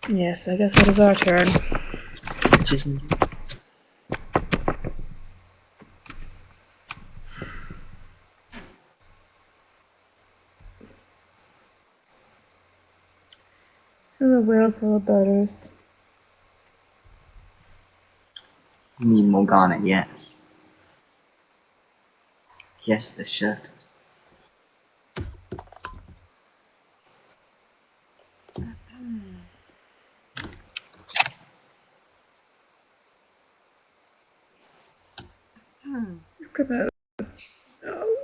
Yes, I guess it is our turn. Which isn't it? To the world full of butters. Me, Morgana, yes. Yes, the shirt. Look at that. Oh.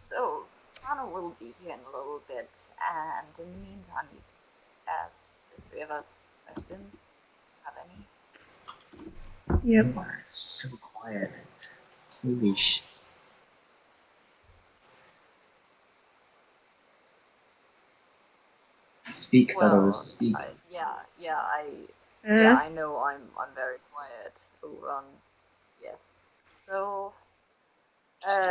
So Hannah will be here in a little bit, and in the meantime, you can ask the three of us questions. Have any? Yep. You are so quiet. Holy sh... Speak, fellows, speak. I know I'm very quiet. Oh, yes. So, I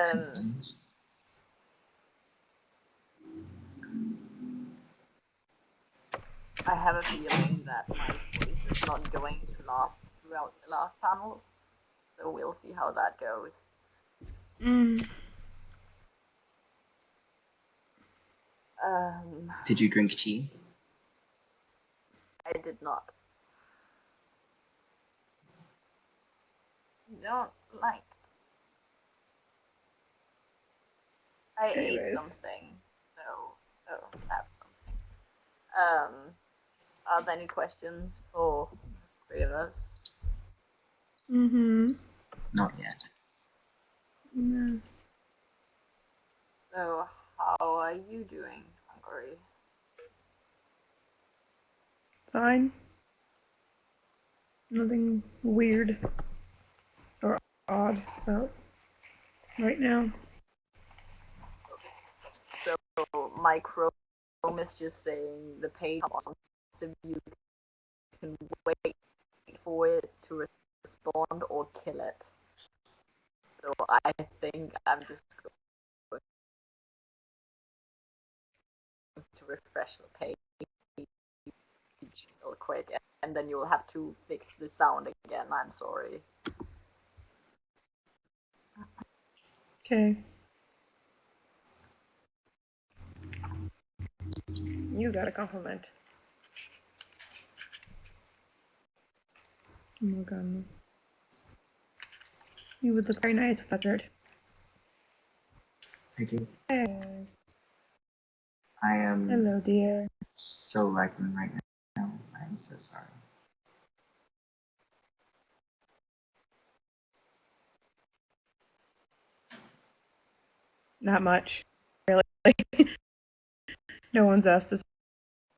have a feeling that my voice is not going to last throughout the last panel, so we'll see how that goes. Did you drink tea? I did not. Don't like. I ate something, so that's something. Are there any questions for the three of us? Not yet. No. So, how are you doing, Hungary? Fine. Nothing weird or odd about right now. So, my Chrome is just saying the page so you can wait for it to respond or kill it. So I think I'm just going to refresh the page real quick, and then you'll have to fix the sound again. I'm sorry. Okay. You got a compliment. Morgana. You would look very nice with that shirt. I did. Hey. I am Hello, dear. so lacking right now. I am so sorry. Not much, really. No one's asked us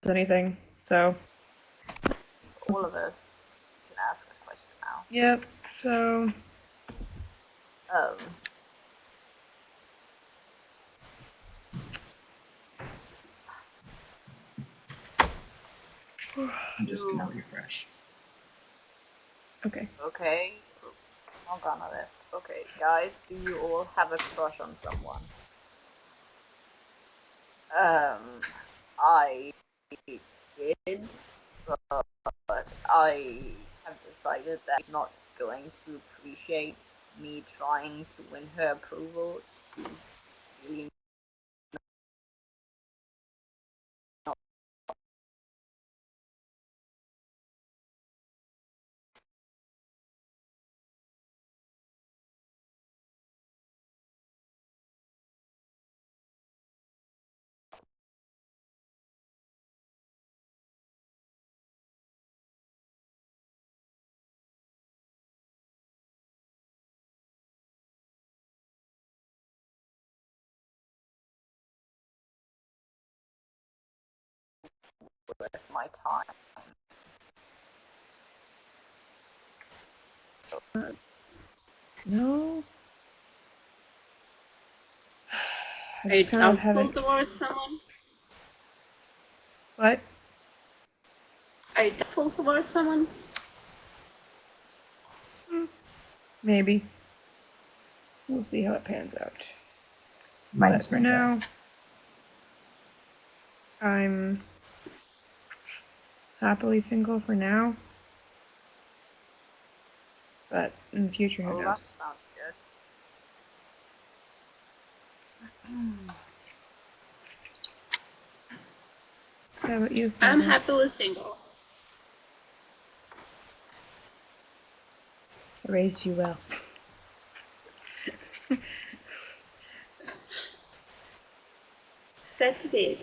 anything, so. All of us can ask a question now. Yep, so. I'm just gonna refresh. Okay. Okay. I'm gonna left. Okay, guys, do you all have a crush on someone? I did, but I have decided that she's not going to appreciate me trying to win her approval. She's really not. Worth my time. No. Are you doubtful towards someone? What? Are you doubtful towards someone? Maybe. We'll see how it pans out. Minus but for now, I'm happily single for now. But in the future, who Oh, knows? that sounds good. How about you, I'm Sandra? happily single. I raised you well. That's it.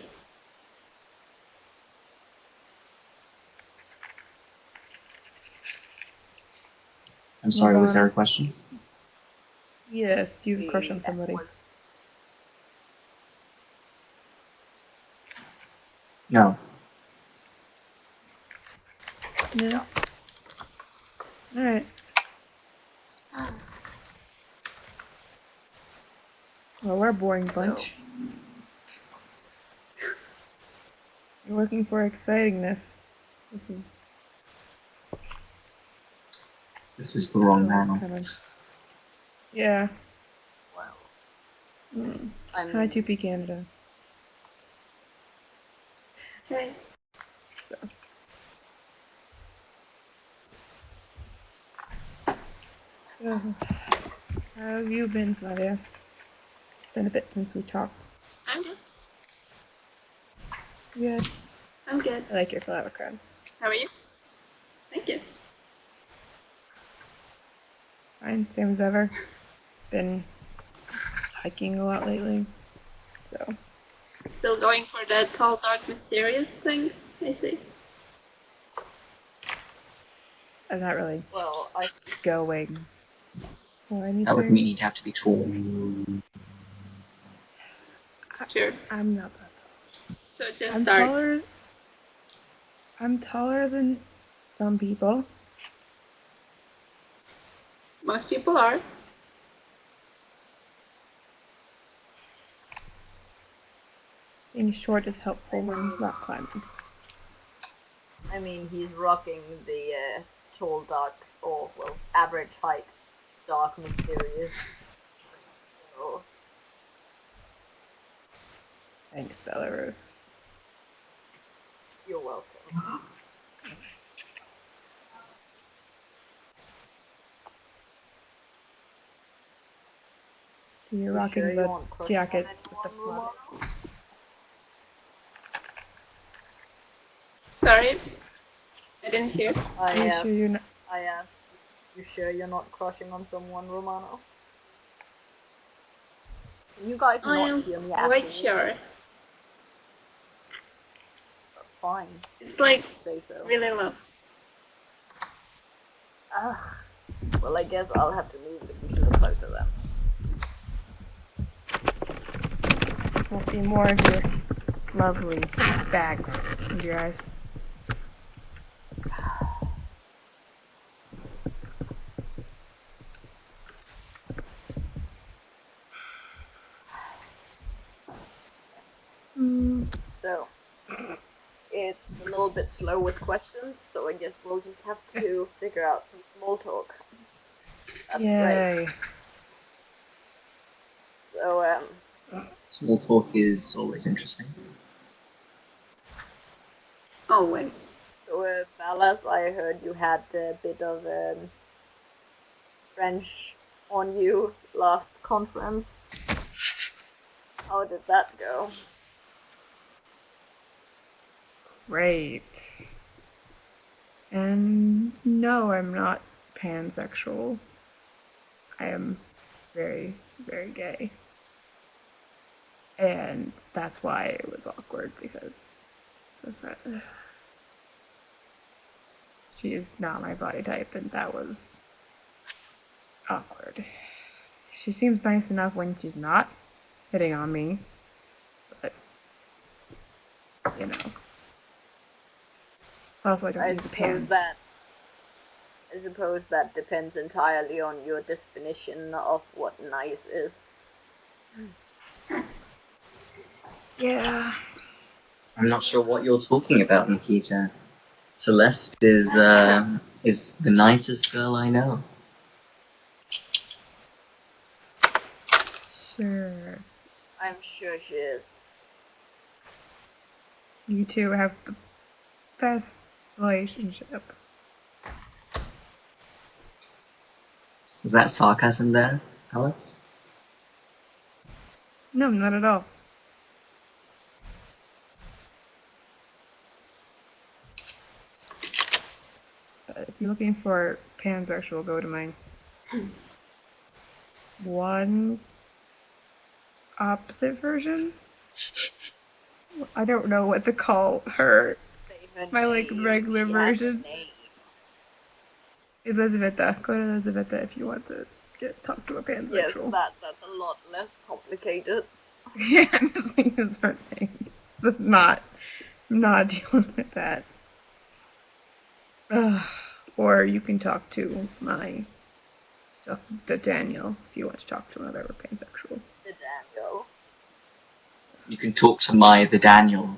I'm sorry, was Nirvana. there a question? Yes, do you have a crush on somebody? No. No? Alright. Well, we're a boring bunch. You're looking for excitingness. This is the wrong man. Yeah. Well, Hi, 2P Canada. Right. So, how have you been, Flavia? It's been a bit since we talked. I'm good. Good. I'm good. I like your flower crown. How are you? Thank you. Fine, same as ever. Been hiking a lot lately, so. Still going for that tall, dark, mysterious thing, I see. I'm not really going for anything. That would mean you'd have to be tall. Sure. I'm not that tall. So it just starts. I'm taller than some people. Most people are. Being short is helpful when rock climbing. I mean, he's rocking the tall, dark, or, well, average height, dark, mysterious. So, Thanks, Belarus. you're welcome. So you're rocking the jacket with the Romano? flap. Sorry? I didn't hear. I asked, you sure you're not crushing on someone, Romano? Can you guys not hear me asking? Quite sure. Fine. It's like Say so. really low. Well, I guess I'll have to move the computer closer then. We'll see more of your lovely bags under your eyes. So, it's a little bit slow with questions, so I guess we'll just have to figure out some small talk. That's Yay. great. So, Small talk is always interesting. Always. So, Ballas, I heard you had a bit of French on you last conference. How did that go? Great. And no, I'm not pansexual. I am very, very gay. And that's why it was awkward, because she is not my body type, and that was awkward. She seems nice enough when she's not hitting on me, but, you know. Also, I don't use a pan. I suppose that depends entirely on your definition of what nice is. Yeah. I'm not sure what you're talking about, Nikita. Celeste is the nicest girl I know. Sure. I'm sure she is. You two have the best relationship. Was that sarcasm there, Alice? No, not at all. If you're looking for pansexual, go to my one opposite version. I don't know what to call her. My like regular version. Elizabeth. Go to Elizabeth if you want to talk to a pansexual. Yes, that's a lot less complicated. Yeah, nothing is her name. Let's not dealing with that. Or you can talk to the Daniel if you want to talk to another pansexual. The Daniel. You can talk to the Daniel.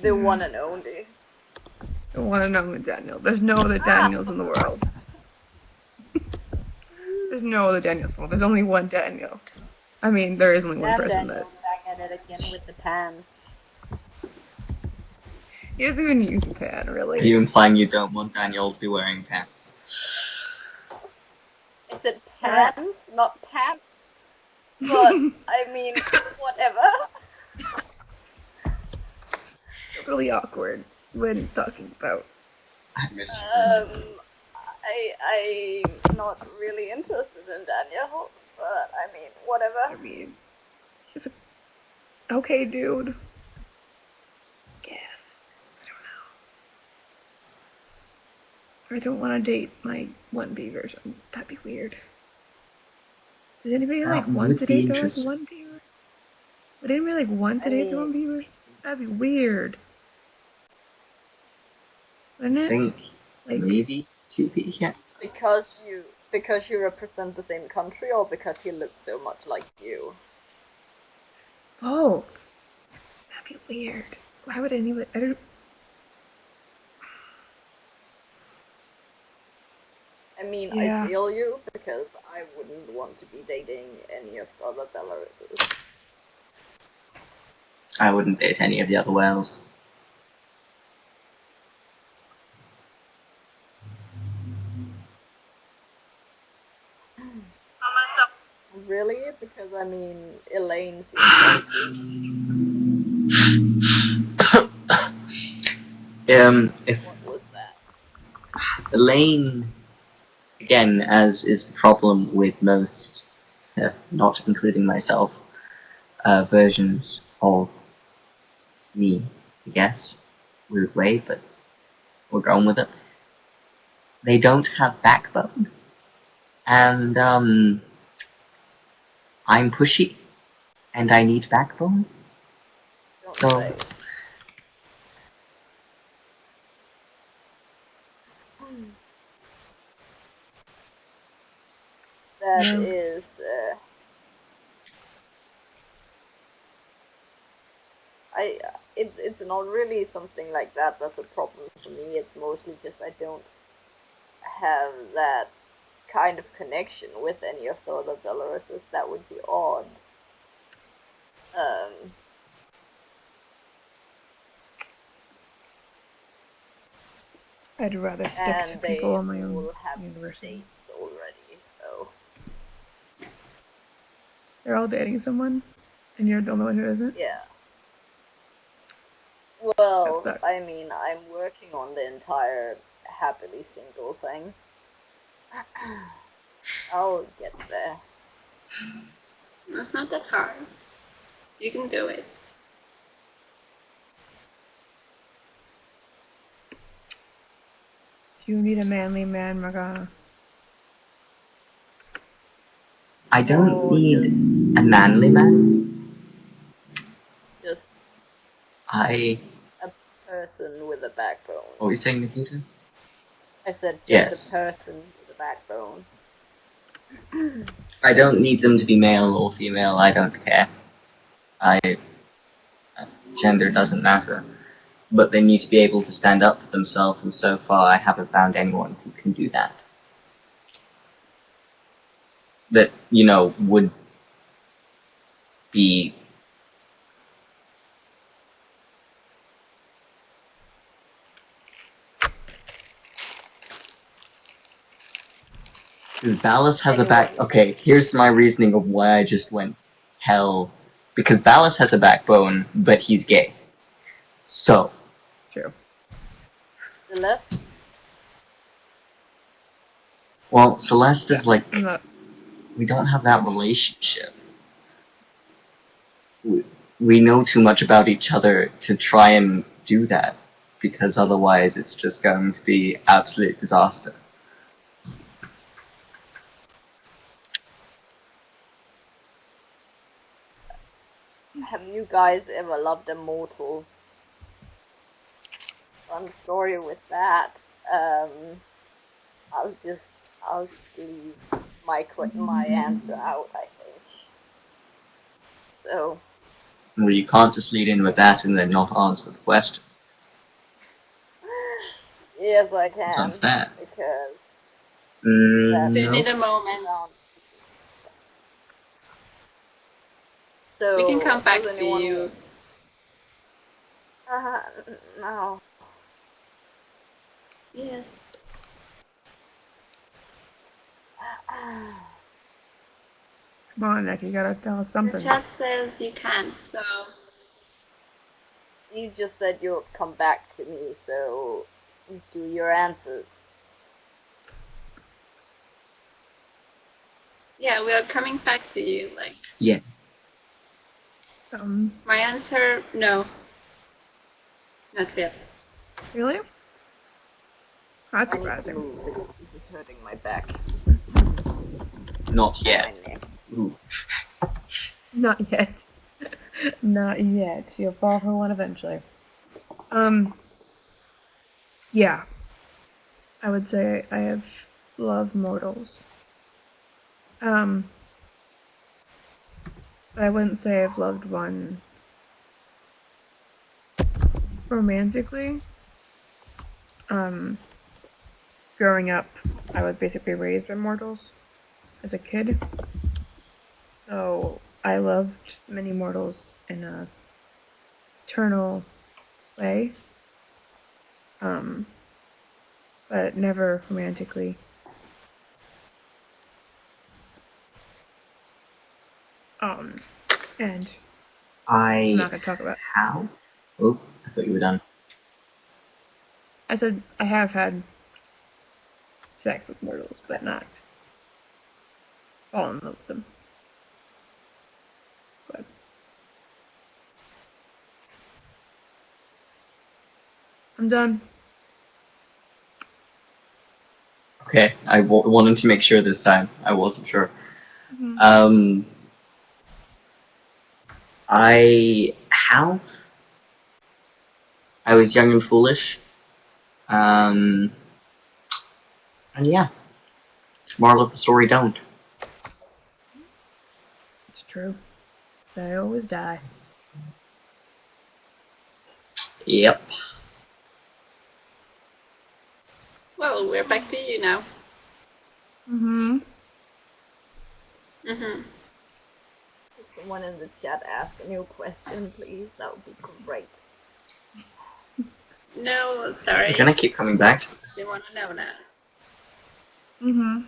The one and only. The one and only Daniel. There's no other Daniels in the world. There's no other Daniels. Well, there's only one Daniel. I mean, there is only one person Daniel, that... back at it again with the pans. He doesn't even use a pan, really. Are you implying you don't want Daniel to be wearing pants? I said pants, not pants. But, I mean, whatever. It's really awkward when talking about... I miss you. I'm not really interested in Daniel, but, I mean, whatever. I mean... Okay, dude. Guess. I don't want to date my 1B version. That'd be weird. Does anybody want to date their 1B version? Would anybody want to date the 1B version? That'd be weird. Wouldn't it? I think maybe 2B, yeah. Because you represent the same country, or because he looks so much like you? Oh, that'd be weird. Why would anybody? I mean, Yeah. I feel you, because I wouldn't want to be dating any of the other Belaruses. I wouldn't date any of the other whales. Really? Because, I mean, Elaine seems What was that? Elaine, again, as is the problem with most, not including myself, versions of me, I guess. Weird way, but we're going with it. They don't have backbone. And, I'm pushy, and I need backbone. Don't say. That is, it's not really something like that that's a problem for me. It's mostly just I don't have that kind of connection with any of the other Belaruses. That would be odd. I'd rather stick to And they people on my own will have university. dates already, so. They're all dating someone, and you're the only one who isn't? Yeah. Well, That sucks. I mean, I'm working on the entire happily single thing. I'll get there. It's not that hard. You can do it. Do you need a manly man, Morgana? I don't need a manly man. Just I... a person with a backbone. What were you saying, Nikita? I said just Yes. a person with a backbone. I don't need them to be male or female, I don't care. Gender doesn't matter. But they need to be able to stand up for themselves, and so far I haven't found anyone who can do that. That, would be because Ballas has a back. Okay, here's my reasoning of why I just went hell. Because Ballas has a backbone, but he's gay. So. True. Celeste? Well, Celeste is like. I'm not. We don't have that relationship. We know too much about each other to try and do that. Because otherwise it's just going to be absolute disaster. Have you guys ever loved a mortal? Fun story with that. I'll just leave my answer out, I think. So. Well, you can't just lead in with that and then not answer the question. Yes, I can. It's unfair. Because. No. In a moment. So. We can come back to you. No. Yes. Come on, Nick, you gotta tell us something. The chat says you can't, so. You just said you'll come back to me, so do your answers. Yeah, we are coming back to you, like. Yeah. My answer, no. Not yet. Really? That's surprising. This is hurting my back. Not yet. Ooh. Not yet. Not yet. You'll fall for one eventually. Yeah. I would say I have loved mortals. But I wouldn't say I've loved one romantically. Growing up, I was basically raised by mortals as a kid. So I loved many mortals in a eternal way. But never romantically. And I'm not gonna talk about. How? Oh, I thought you were done. I said I have had sex with mortals, but not fall in love with them. But I'm done. Okay, I wanted to make sure this time. I wasn't sure. Mm-hmm. How? I was young and foolish. And yeah. Moral of the story, don't. It's true. They always die. Yep. Well, we're back to you now. Mm-hmm. Mm-hmm. Could someone in the chat ask a new question, please? That would be great. No, sorry. We're gonna keep coming back to this. They want to know now. Mm-hmm.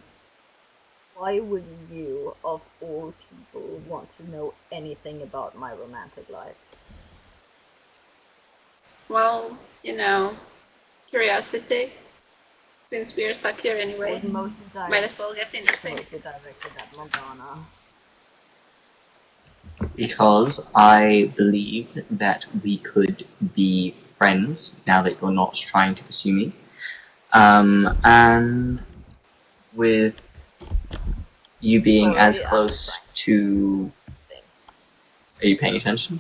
Why would you, of all people, want to know anything about my romantic life? Well, you know, curiosity. Since we're stuck here anyway, might as well get interesting. Mostly directed at Morgana. Because I believe that we could be friends now that you're not trying to pursue me. And with you being as close to... Are you paying attention?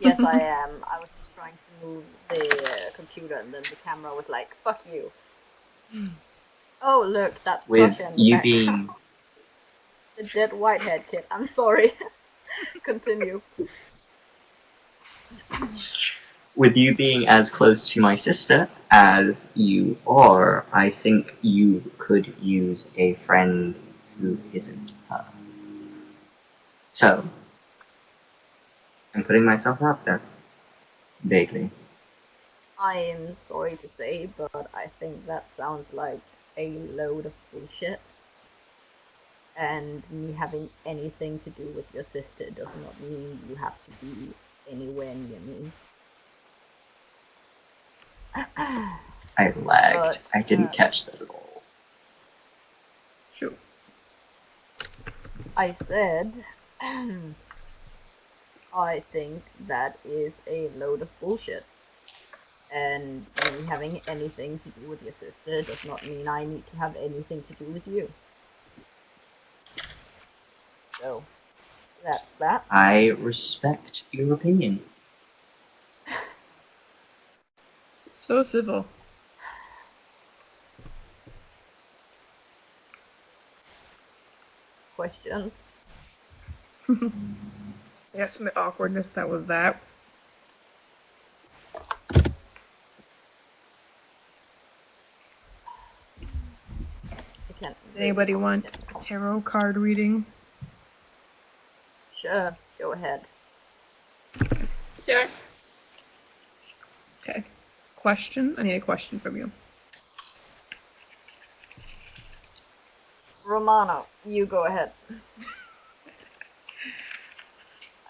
Yes, I am. I was just trying to move the computer and then the camera was like, fuck you. Oh, look, that's With Russia in the you background. being... The dead whitehead kid. I'm sorry. Continue. With you being as close to my sister as you are, I think you could use a friend who isn't her. So, I'm putting myself out there. Vaguely. I am sorry to say, but I think that sounds like a load of bullshit. And me having anything to do with your sister does not mean you have to be anywhere near me. I lagged. I didn't catch that at all. Shoot. I said, I think that is a load of bullshit. And me having anything to do with your sister does not mean I need to have anything to do with you. So, that's that. I respect your opinion. So civil. Questions? Yeah, some awkwardness, that was that. Does anybody want a tarot card reading? Sure, go ahead. Sure. Okay. Question? I need a question from you. Romano, you go ahead.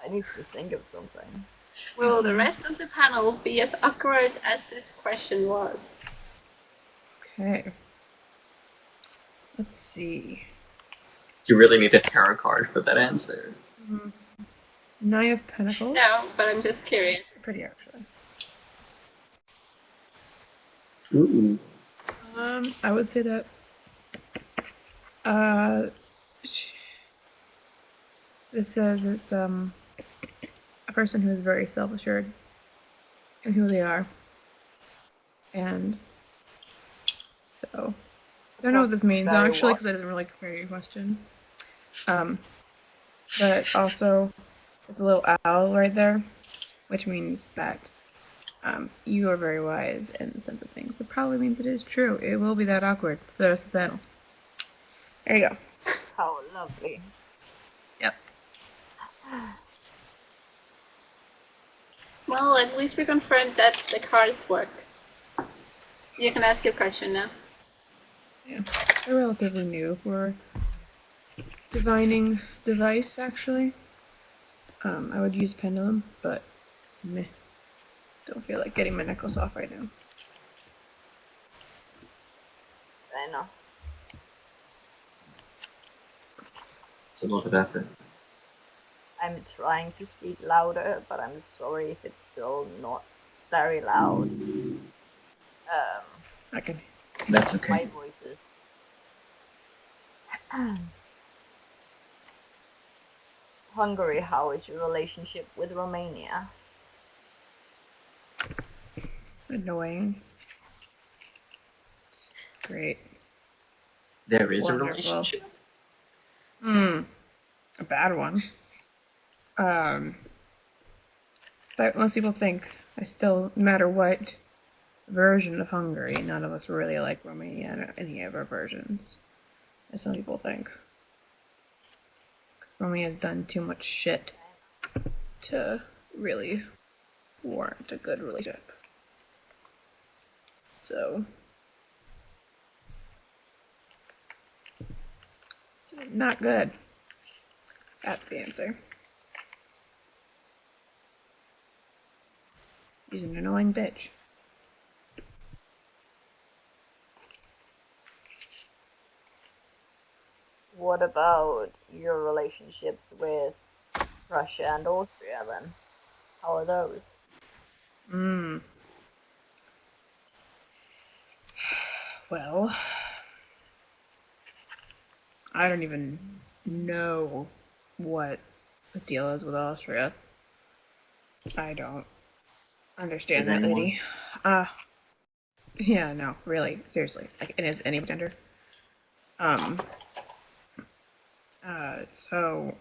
I need to think of something. Will the rest of the panel be as awkward as this question was? Okay. Let's see. You really need a tarot card for that answer. Nine of Pentacles. No, but I'm just curious. Pretty, actually. Ooh. I would say that this says it's a person who is very self-assured in who they are. And so, I don't know what this means, actually, because I didn't really carry your question. But also, it's a little owl right there, which means that you are very wise in the sense of things. It probably means it is true. It will be that awkward for the rest of the panel. There you go. How lovely. Yep. Well, at least we confirmed that the cards work. You can ask your question now. Yeah. They're relatively new for divining device, actually. I would use pendulum, but meh. Don't feel like getting my necklace off right now. I know. It's a lot of effort. I'm trying to speak louder, but I'm sorry if it's still not very loud. I can. That's okay. My voices. Hungary, how is your relationship with Romania? Annoying. Great. There is Wonderful. a relationship? A bad one. But most people think no matter what version of Hungary, none of us really like Romania or any of our versions, as some people think. Romania has done too much shit to really warrant a good relationship. So not good. That's the answer. He's an annoying bitch. What about your relationships with Russia and Austria then? How are those? Well, I don't even know what the deal is with Austria. I don't understand that lady. Yeah, no, really, seriously. Like, and is any gender? So,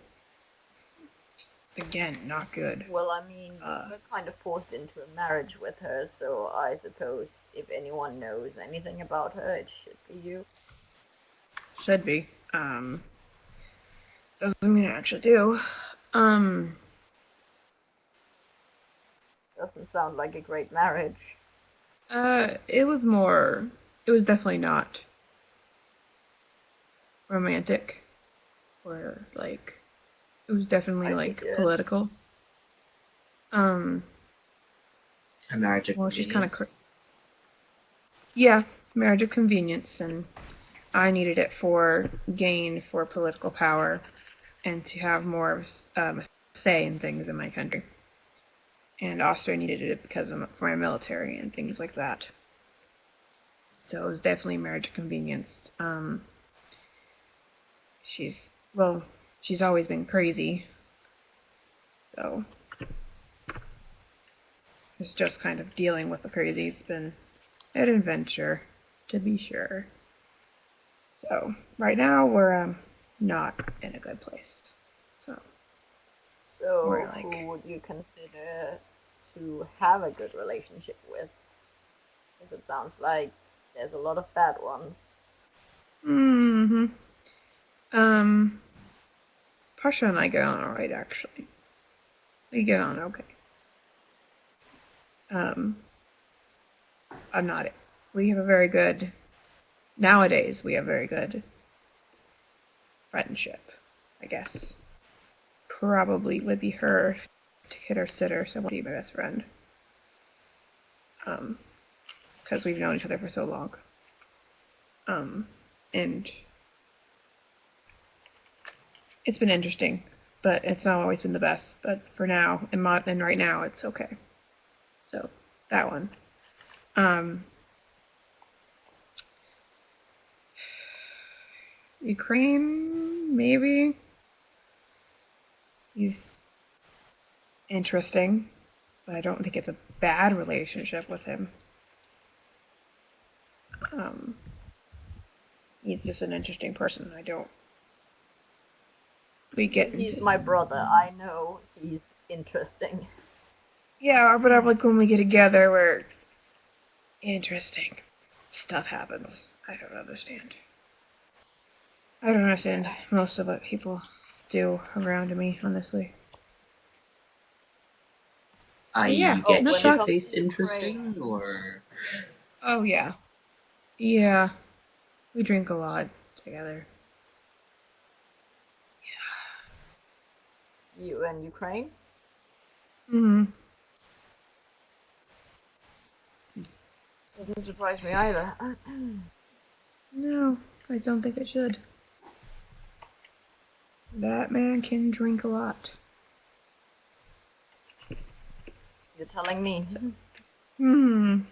again, not good. Well, I mean, we're kind of forced into a marriage with her, so I suppose if anyone knows anything about her, it should be you. Should be. Doesn't mean I actually do. Doesn't sound like a great marriage. It was definitely not romantic, or, like, it was definitely, like, political. A marriage of well, convenience? She's kind of yeah, marriage of convenience, and I needed it for gain, for political power, and to have more of a say in things in my country. And Austria needed it because for my military and things like that. So it was definitely a marriage of convenience. She's always been crazy. So it's just kind of dealing with the crazy. It's been an adventure, to be sure. So right now we're not in a good place. So who would you consider to have a good relationship with? Because it sounds like there's a lot of bad ones. Pasha and I get on alright, actually. We get on okay. I'm not. We have a very good. Nowadays, we have very good friendship, I guess. Probably would be her to hit or sitter, so would be my best friend. Because we've known each other for so long. And it's been interesting, but it's not always been the best. But for now, and right now, it's okay. So that one. Ukraine, maybe. He's interesting, but I don't think it's a bad relationship with him. He's just an interesting person. He's my brother. I know he's interesting. Yeah, but like when we get together, we're interesting. Stuff happens. I don't understand most of what people do around me, honestly. You get shit-faced interesting, or? Oh, yeah. Yeah. We drink a lot together. Yeah. You and Ukraine? Doesn't surprise me either. No, I don't think it should. That man can drink a lot. You're telling me. Can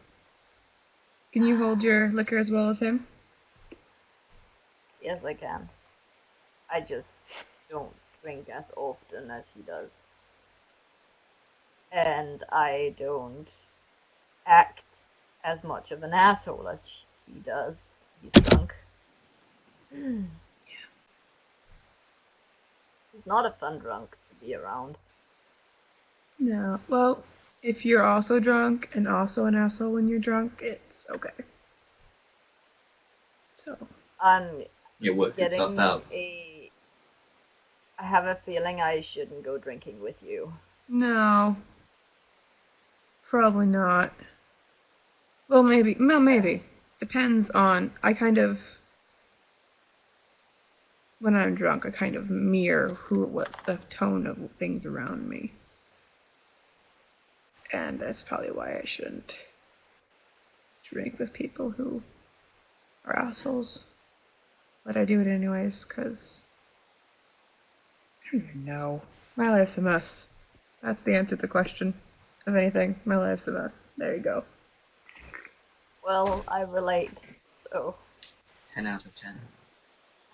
you hold your liquor as well as him? Yes, I can. I just don't drink as often as he does. And I don't act as much of an asshole as he does. He's drunk. He's not a fun drunk to be around. No. Well, if you're also drunk and also an asshole when you're drunk, it's okay. So. It works itself out. I have a feeling I shouldn't go drinking with you. No. Probably not. Well, maybe. No, maybe. Depends on. When I'm drunk, I kind of mirror what the tone of things around me. And that's probably why I shouldn't drink with people who are assholes. But I do it anyways, because I don't even know. My life's a mess. That's the answer to the question of anything. My life's a mess. There you go. Well, I relate, so. 10 out of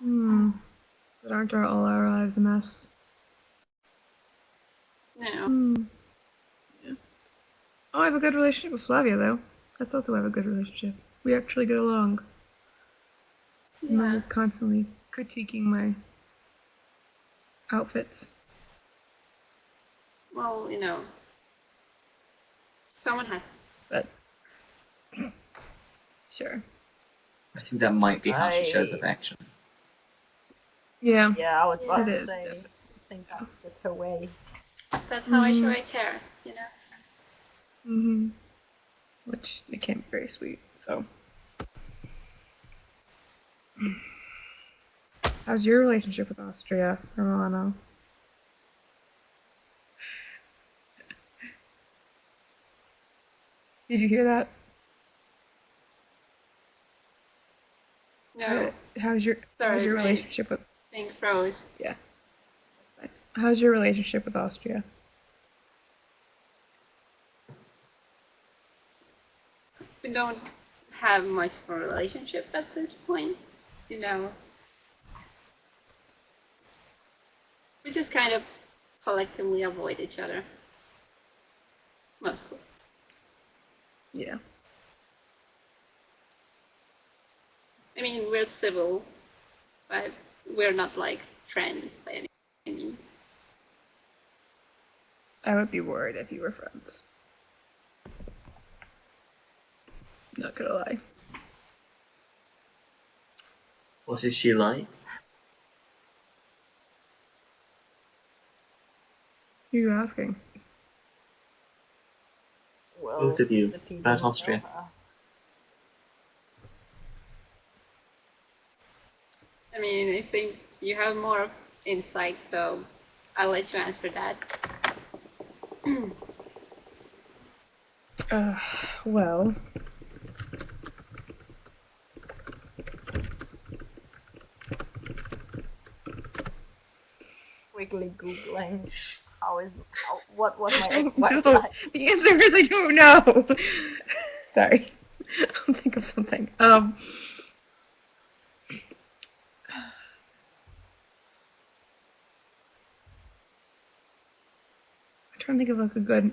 10. But aren't all our lives a mess? No. Yeah. Oh, I have a good relationship with Flavia, though. That's also have a good relationship. We actually get along. Yeah. I'm constantly critiquing my outfits. Well, someone has to. But, sure. I think that might be how she shows affection. Yeah. Yeah, I was about to say. think that's just her way. That's how I show I care, you know? Which, it can be very sweet, so. How's your relationship with Austria, Romano? Did you hear that? No. How's your relationship with... Being froze. Yeah. How's your relationship with Austria? We don't have much of a relationship at this point, you know. We just kind of collectively avoid each other. Mostly. Yeah. I mean, we're civil, but we're not like friends by any means. I would be worried if you were friends. Not gonna lie. What is she like? Who are you asking? Well, Both of you. About Austria. I mean, I think you have more insight, so I'll let you answer that. Well... Quickly googling what was my ex-wife like. The answer is I don't know. Sorry, I'll think of something. I'm trying to think of like a good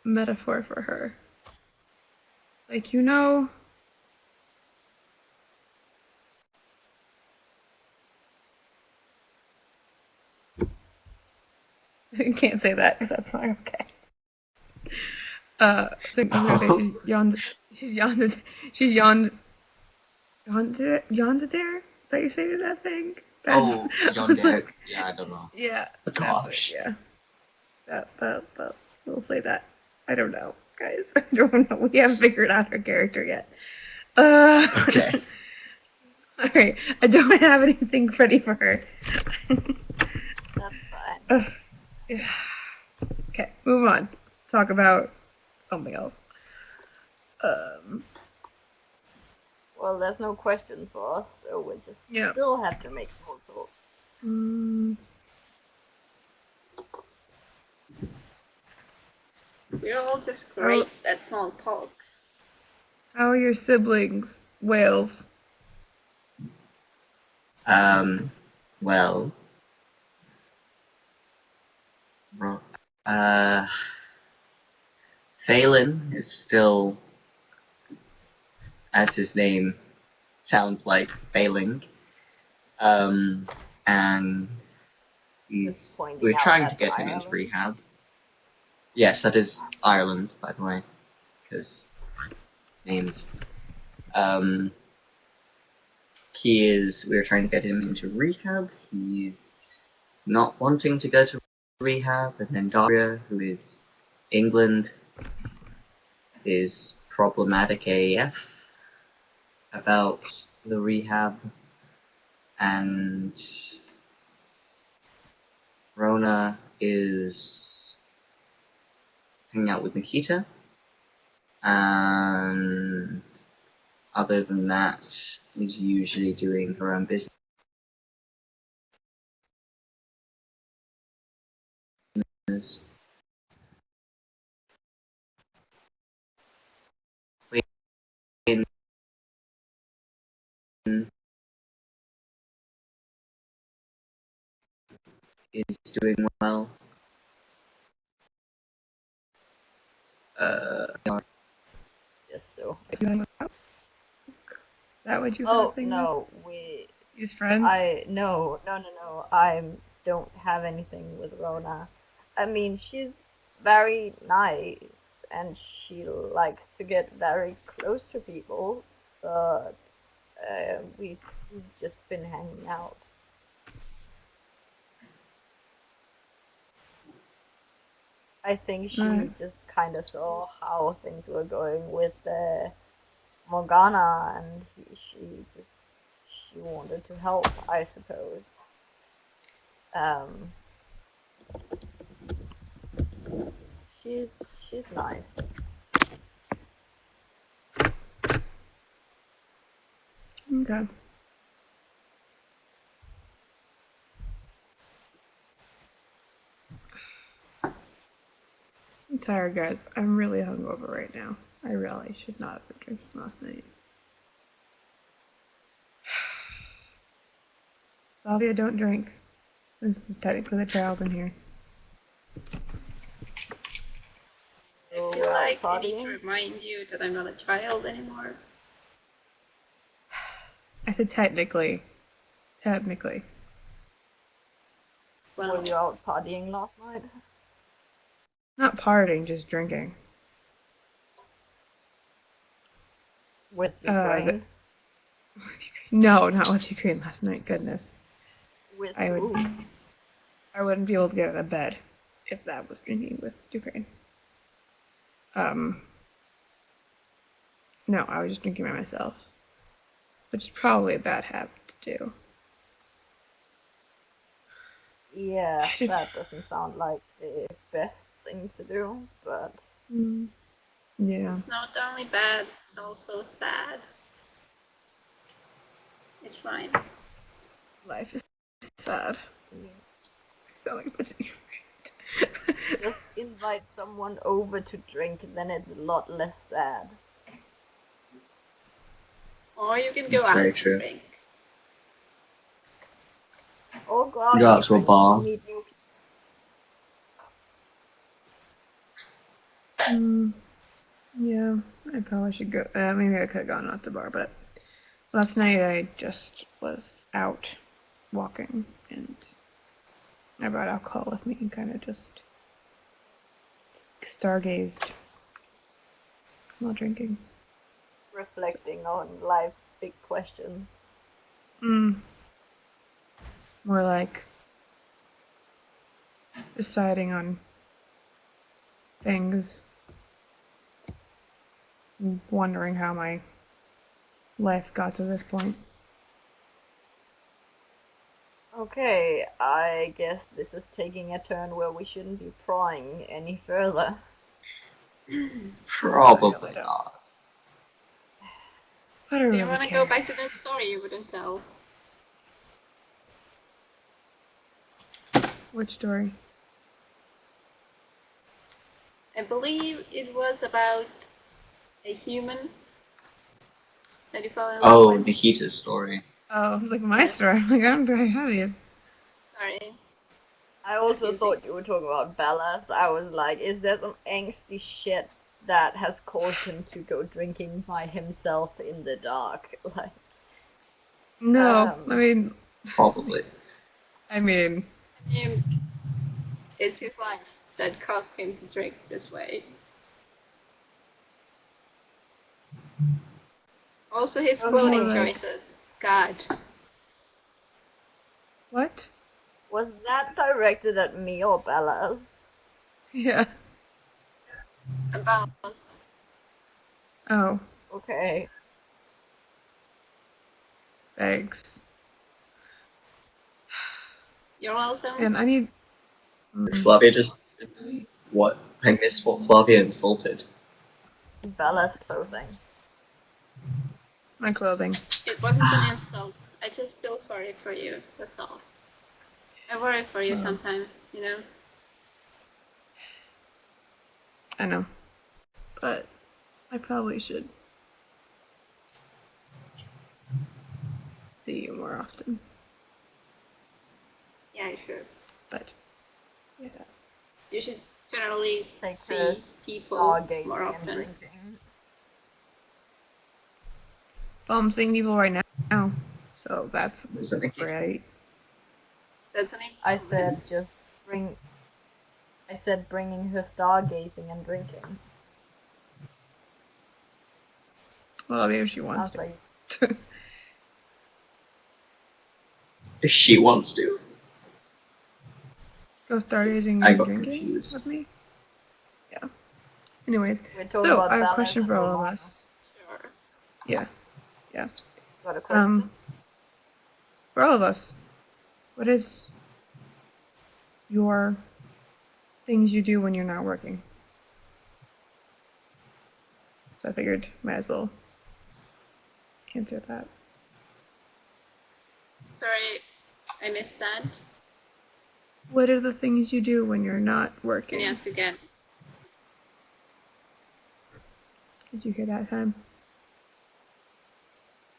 metaphor for her. Like, you know. I can't say that because that's not okay. So I'm gonna say she's yonder. Is that you say that thing? Oh, yonder. Yeah, I don't know. Yeah. Gosh. Yeah. That. We'll say that. I don't know, guys. I don't know. We haven't figured out her character yet. Okay. Alright. I don't have anything ready for her. That's fine. Yeah. Okay, move on. Talk about something else. Well, there's no question for us, so we just still have to make small talk. We're all just great at small talk. How are your siblings, whales? Well... Phelan is still, as his name sounds like, failing. And we're trying to get him into rehab. Yes, that is Ireland, by the way, because names. We're trying to get him into rehab. He's not wanting to go to rehab, and then Daria, who is England, is problematic AF about the rehab, and Rona is hanging out with Nikita, and other than that, is usually doing her own business. Quinn is doing well. Yes, so. That what you Oh, no, we... Just friends? No. I don't have anything with Rona. I mean, she's very nice, and she likes to get very close to people, but we've just been hanging out. I think she just kind of saw how things were going with Morgana, and she wanted to help, I suppose. She's nice. Okay. I'm tired, guys. I'm really hungover right now. I really should not have been drinking last night. Sylvia, don't drink. This is technically the child in here. I feel like I need to remind you that I'm not a child anymore. I said technically. Technically. Well, were you out partying last night? Not partying, just drinking. With Ukraine? No, not with Ukraine last night, goodness. With I wouldn't be able to get out of bed if that was drinking with Ukraine. No, I was just drinking by myself. Which is probably a bad habit to do. Yeah, that doesn't sound like the best thing to do, but... Yeah. It's not only bad, it's also sad. It's fine. Life is sad. I like just invite someone over to drink, then it's a lot less sad. Or you can go out and drink. Or go out, go out to a bar. Yeah, I probably should go. Maybe I could have gone out to the bar, but last night I just was out walking and I brought alcohol with me and kind of just stargazed while drinking. Reflecting on life's big questions. More like deciding on things, wondering how my life got to this point. Okay, I guess this is taking a turn where we shouldn't be prying any further. Probably not. I don't Do you really want to care. go back to that story you wouldn't tell? Which story? I believe it was about a human that you fell in love with. Oh, Nikita's story. Oh, like my story. Like, I'm very happy. Sorry. I also thought you were talking about Bellas. I was like, is there some angsty shit that has caused him to go drinking by himself in the dark? Like, no, I mean, probably. I mean, it's his life that caused him to drink this way. Also his clothing choices. God. What? Was that directed at me or Bellas? Yeah. About. Oh. Okay. Thanks. You're welcome. And I need... Flavia just... What? I missed what Flavia insulted. Bella's clothing. My clothing. It wasn't an insult. I just feel sorry for you, that's all. I worry for you sometimes, you know? I know. But I probably should see you more often. Yeah, you should. But, yeah. You should generally see people more often. Well, I'm seeing people right now, so that's great. That's an I said bringing her stargazing and drinking. Well, maybe she wants to. If she wants to. Go stargazing and drinking with me? Anyways, We're talking so about I have a balance question for and all of Romano. us. Sure. Yeah. Got a question? For all of us, what is your things you do when you're not working? So I figured might as well answer that. Sorry, I missed that. What are the things you do when you're not working? Can you ask again? Did you hear that time?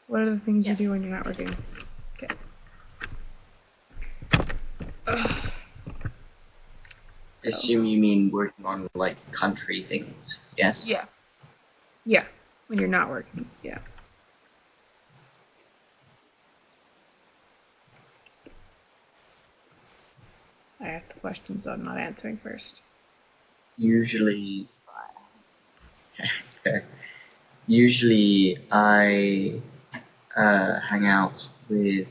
What are the things you Yes. do when you're not working? Okay. Assume you mean working on, like, country things, yes? Yeah. Yeah. When you're not working. Yeah. I asked the question, so I'm not answering first. Usually... Usually I hang out with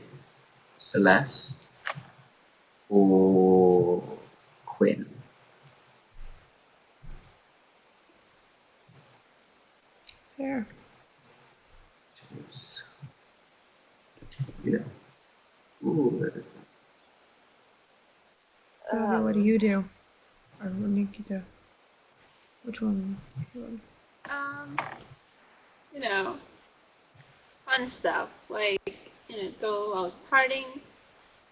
Celeste or Quinn. Fair. Yeah. Ooh. Bobby, what do you do? Or Nikita? Which one? You know, fun stuff like go out partying.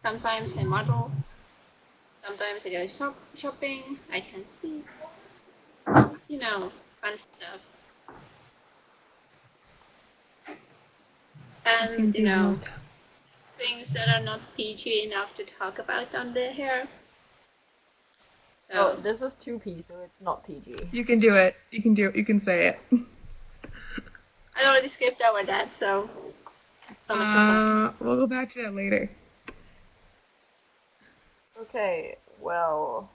Sometimes I model. Sometimes I go shopping. I can see. Fun stuff. And things that are not PG enough to talk about on the hair. Oh, this is 2P, so it's not PG. You can do it. You can say it. I already skipped over that, so. We'll go back to that later. Okay, well,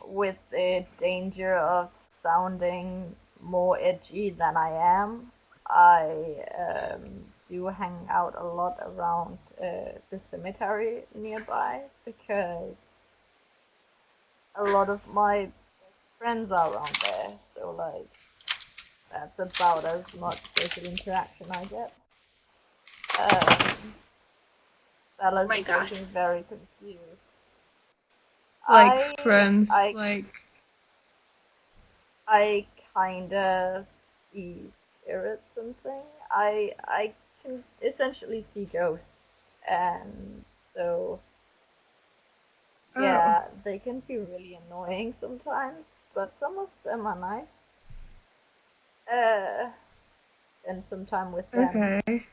with the danger of sounding more edgy than I am, I do hang out a lot around the cemetery nearby because a lot of my friends are around there, so like that's about as much social interaction I get. Bella's looking very confused. Like friends, like... I kinda see spirits and things. I can essentially see ghosts, and so yeah, they can be really annoying sometimes, but some of them are nice. Spend some time with them. Okay.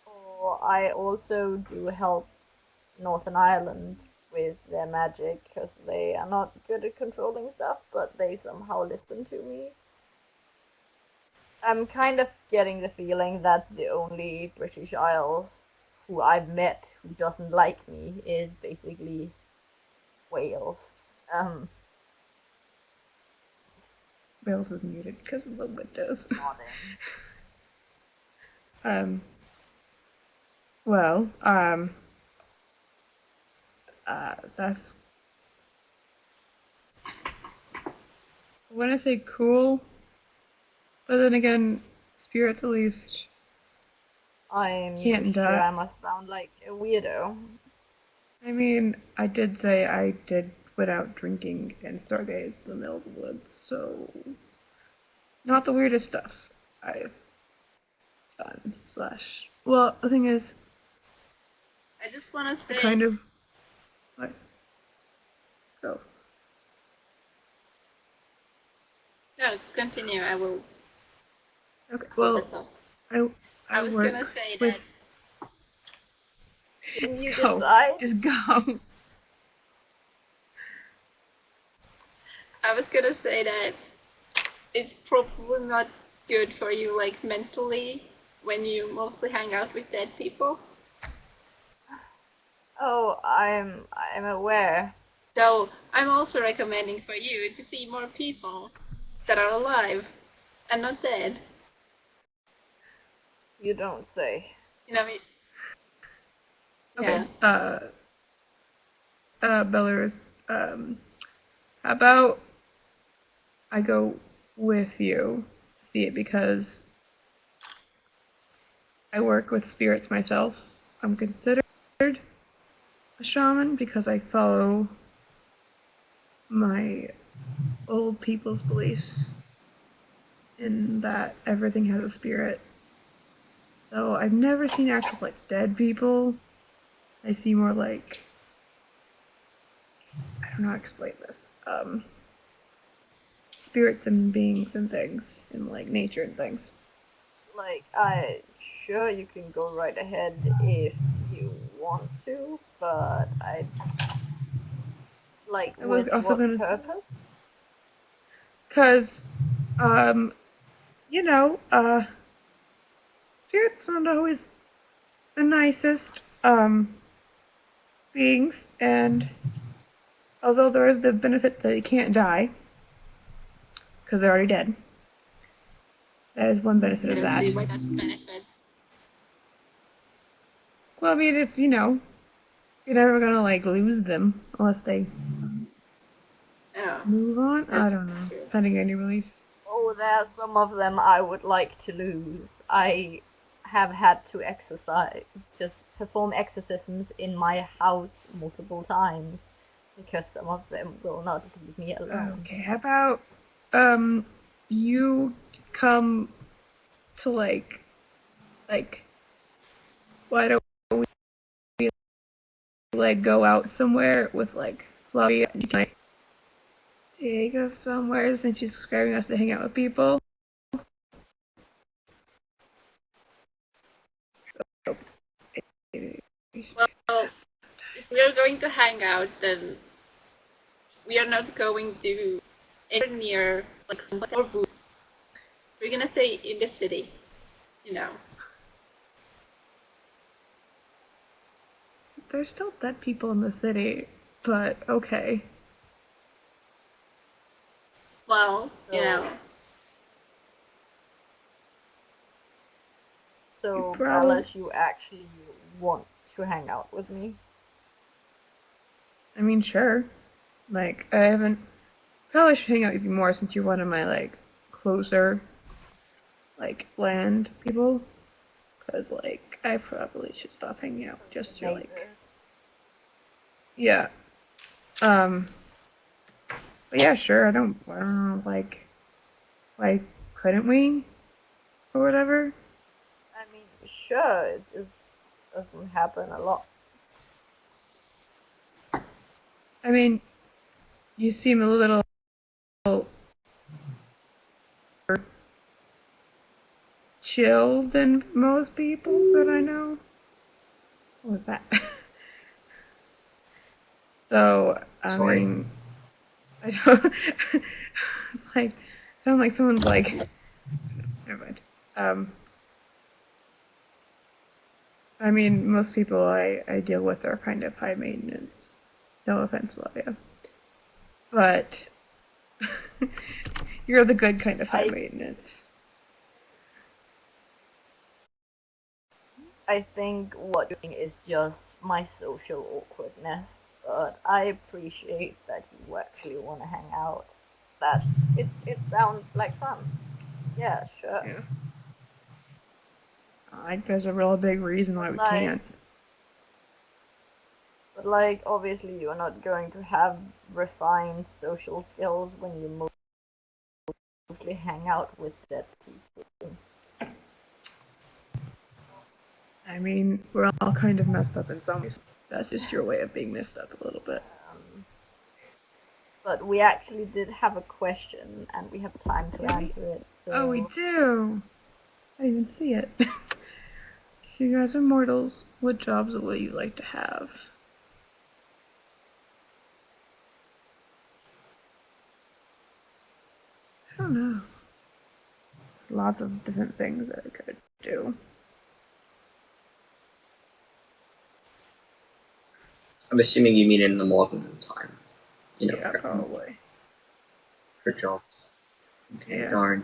Or I also do help Northern Ireland with their magic, because they are not good at controlling stuff, but they somehow listen to me. I'm kind of getting the feeling that the only British Isle who I've met who doesn't like me is basically Wales. Wales is muted because of the windows. Well, that's... I want to say cool, but then again, spirits at least I'm can't sure die. I must sound like a weirdo. I mean, I did say I did went out drinking and stargazed in the middle of the woods, so not the weirdest stuff I've done. Well, the thing is, I just want to say. kind of. What? Go. No, continue. I will. Okay. Well, I was work gonna say with... that. Can you Go. decide? Just go. I was gonna say that it's probably not good for you, like mentally, when you mostly hang out with dead people. Oh, I'm aware. So I'm also recommending for you to see more people that are alive and not dead. You don't say. Okay. Yeah. Belarus, How about I go with you to see it because I work with spirits myself. I'm considered a shaman because I follow my old people's beliefs in that everything has a spirit. So I've never seen actual like dead people. I see more like I don't know how to explain this. Spirits and beings and things and like nature and things. Like, sure you can go right ahead if you want to, but I was with also what gonna, purpose? cause, you know, spirits aren't always the nicest, beings, and although there is the benefit that you can't die, because they're already dead, that is one benefit I of don't that. see why that's a benefit. Well, I mean, if, you know, you're never gonna, like, lose them unless they Oh, move on. I that's don't know, true. depending on your beliefs. Oh, there are some of them I would like to lose. I have had to just perform exorcisms in my house multiple times because some of them will not leave me alone. Okay, how about, you come to, like, why don't we, like, go out somewhere with, like, Fluffy and you can, like, take us somewhere since she's describing us to hang out with people? Well, if we are going to hang out, then we are not going to anywhere near like more booths. We're gonna stay in the city, you know. There's still dead people in the city, but okay. Well, you know. So, Probably, Palace, you actually want to hang out with me? I mean, sure. Like, I haven't, probably should hang out with you more since you're one of my, like, closer, like, land people. Cause, like, I probably should stop hanging out just to, like, yeah. But yeah, sure, I don't know, like, why couldn't we? Or whatever? I mean, sure, it just doesn't happen a lot. I mean, you seem a little chill than most people that I know. What was that? So, I Sorry. mean, I don't, like, sound like someone's like, never mind. I mean, most people I deal with are kind of high maintenance. No offense, Lavia. But, you're the good kind of high maintenance. I think what you're saying is just my social awkwardness, but I appreciate that you actually want to hang out. It sounds like fun. Yeah, sure. Yeah. There's a real big reason why But we like, can't. but like, obviously you're not going to have refined social skills when you mostly hang out with dead people. I mean, we're all kind of messed up in some ways. That's just your way of being messed up a little bit. But we actually did have a question, and we have time to answer it. So. Oh, we do! I didn't even see it. If you guys are mortals, what jobs would you like to have? I don't know. Lots of different things that I could do. I'm assuming you mean in the modern times. You know, Yeah, probably. for jobs. Okay, Yeah. darn.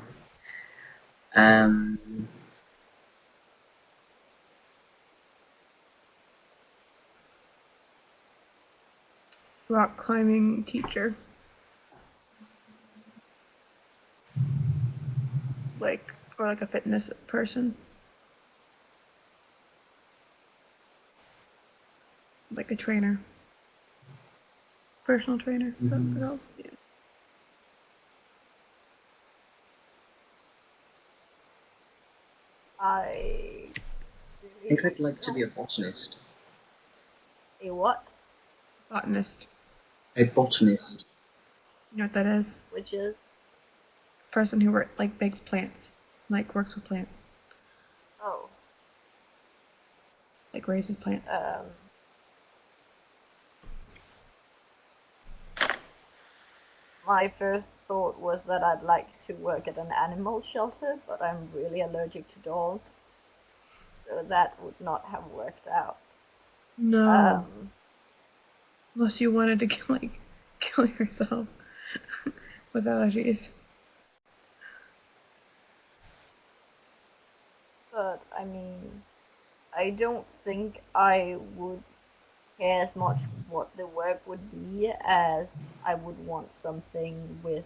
Rock climbing teacher. like, or like a fitness person. Like a trainer. Personal trainer. Mhm. Yeah. I I think I'd like to be a botanist. A what? Botanist. A botanist. You know what that is? Which is? Person who like bakes plants. Like works with plants. Oh. Like raises plants. My first thought was that I'd like to work at an animal shelter, but I'm really allergic to dogs, so that would not have worked out. No. Unless you wanted to kill yourself with allergies. But I mean, I don't think I would care as much what the work would be as I would want something with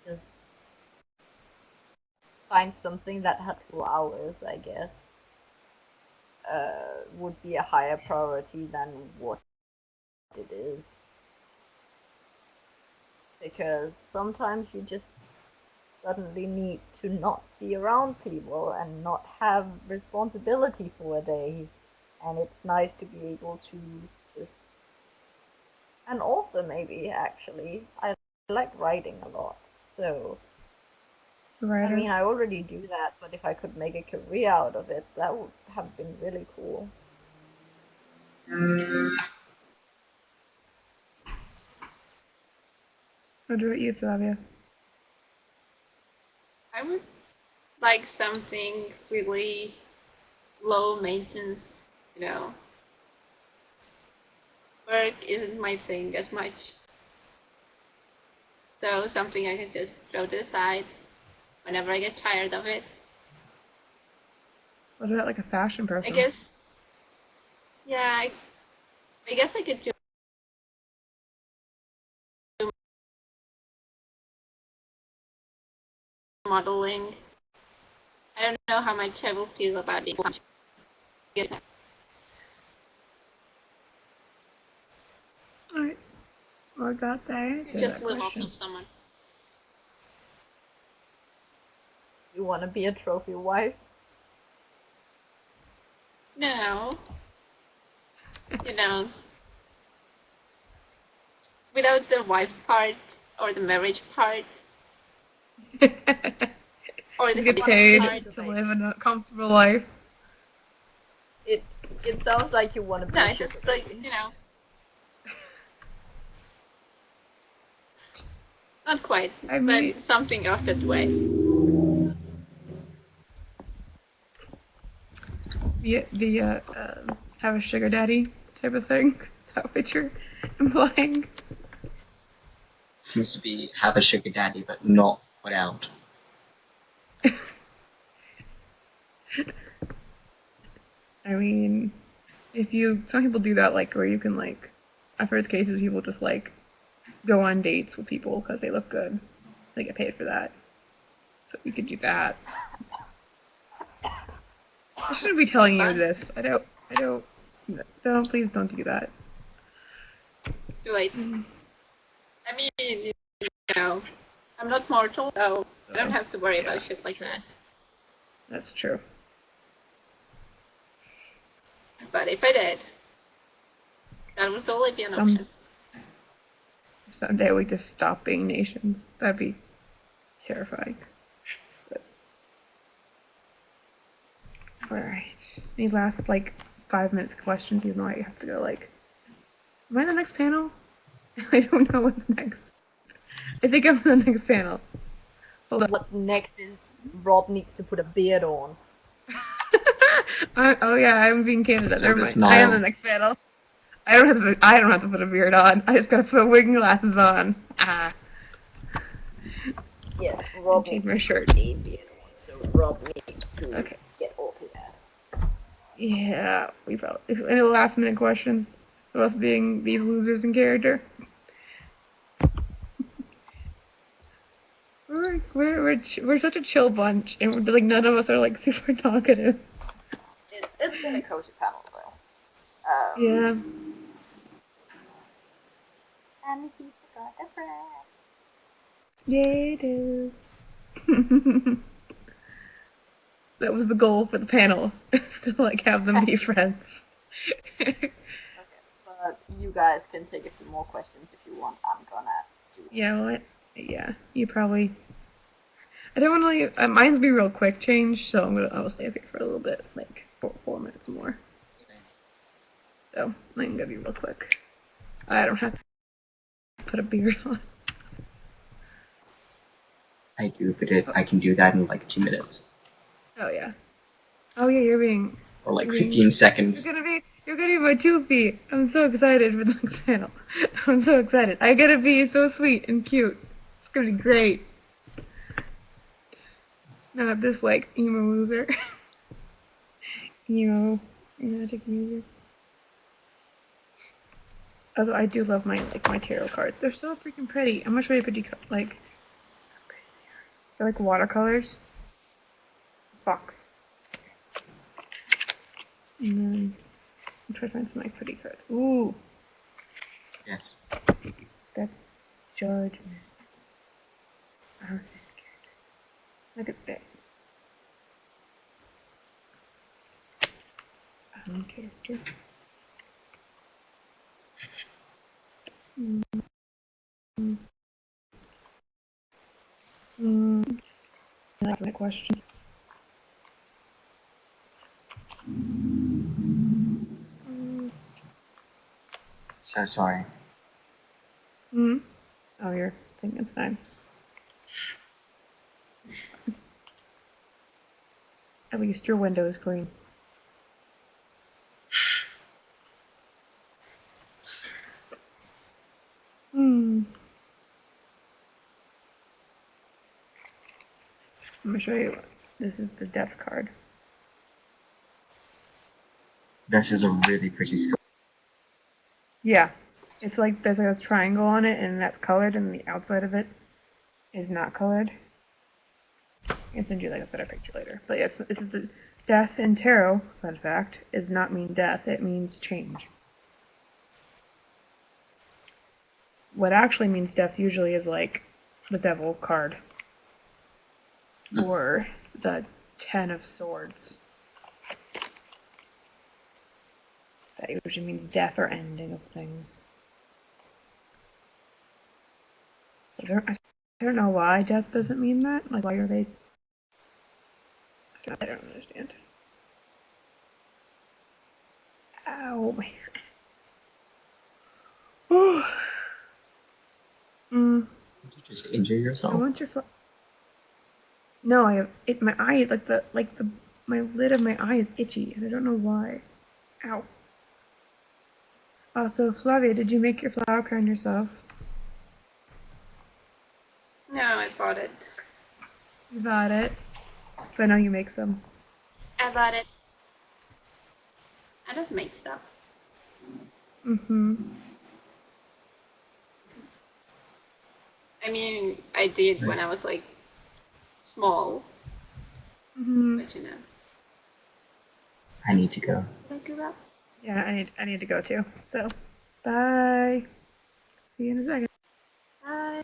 just find something that has 2 hours, I guess, would be a higher priority than what it is. Because sometimes you just suddenly need to not be around people and not have responsibility for a day. And it's nice to be able to just. And also, maybe, actually, I like writing a lot. So, I Writer. mean, I already do that, but if I could make a career out of it, that would have been really cool. What about you, Flavia? I would like something really low maintenance, you know. Work isn't my thing as much. So something I can just throw to the side whenever I get tired of it. What about like a fashion I person? guess, yeah, I guess I could do modeling. I don't know how much I will feel about it. Alright. Well, I got that answer to Just that live off question. of someone. You want to be a trophy wife? No, you know, without the wife part or the marriage part or the You get commitment paid part. to live a comfortable life. It sounds like you want to be No, a it's just sugar like, baby. you know, not quite, I but mean, something of that way. have a sugar daddy type of thing. Is that what you're implying? Seems to be have a sugar daddy, but not put out. I mean, some people do that, like, where you can, like, I've heard cases people just, like, go on dates with people because they look good. They get paid for that. So you could do that. I shouldn't be telling you this. Please don't do that. Too late. I mean, you know, I'm not mortal, so I don't have to worry about shit like that. That's true. But if I did, that would totally be an option. Someday we just stop being nations. That'd be terrifying. Alright. These last, like, 5 minutes questions, even though I have to go, like, am I on the next panel? I don't know what's next. I think I'm on the next panel. Hold on. What's next is Rob needs to put a beard on. Oh yeah, I'm being candid. So Never does mind. I am Niall. the next panel. I don't have to put a beard on. I just gotta put wig and glasses on. Ah. Yes, Rob Change needs my to shirt. put a beard on, so Rob needs to get off his ass. Yeah, we probably. Any last minute questions of us being these losers in character? Alright. we're such a chill bunch, and we're, like none of us are like super talkative. It's been a cozy panel though. Yeah. And he's got a friend. Yay, dude. That was the goal for the panel, to like have them be friends. Okay, but you guys can take a few more questions if you want. I'm gonna do it. Yeah, well, you probably. I don't want to leave. Mine's be real quick change, so I'll stay up here for a little bit, like 4 minutes more. Same. So mine gonna be real quick. I don't have to put a beard on. I do, but I can do that in like 2 minutes. Oh yeah. Oh yeah, you're being. Or like 15 seconds. You're gonna be my 2 feet. I'm so excited for the next panel. I'm so excited. I gotta be so sweet and cute. It's gonna be great. Not this like emo loser. emo magic user. Although I do love my tarot cards. They're so freaking pretty. I'm gonna show you a pretty like. They're like watercolors. Box. And then I'm trying to find some like pretty cards. Ooh. Yes. That's judgment. I was so scared. Look at that. Character. That's my question. So sorry. Oh, you're thinking it's fine. At least your window is clean. I'm gonna show you. This is the death card. This is a really pretty sculpture. Yeah. It's like there's a triangle on it, and that's colored, and the outside of it is not colored. I can send you like a better picture later. But yeah, this is the death in tarot, fun fact, does not mean death, it means change. What actually means death usually is like the devil card. Or the 10 of swords. That usually means death or ending of things. I don't know why death doesn't mean that. Like, why are they... I don't understand. Ow, man. Did you just injure yourself? I want your... No, I have... my eye, my lid of my eye is itchy, and I don't know why. Ow. So, Flavia, did you make your flower crown yourself? No, I bought it. You got it. So I know you make some. I bought it. I just make stuff. I mean, I did when I was like small. But you know. I need to go. Thank you, Rob. Yeah, I need to go too. So, bye. See you in a second. Bye.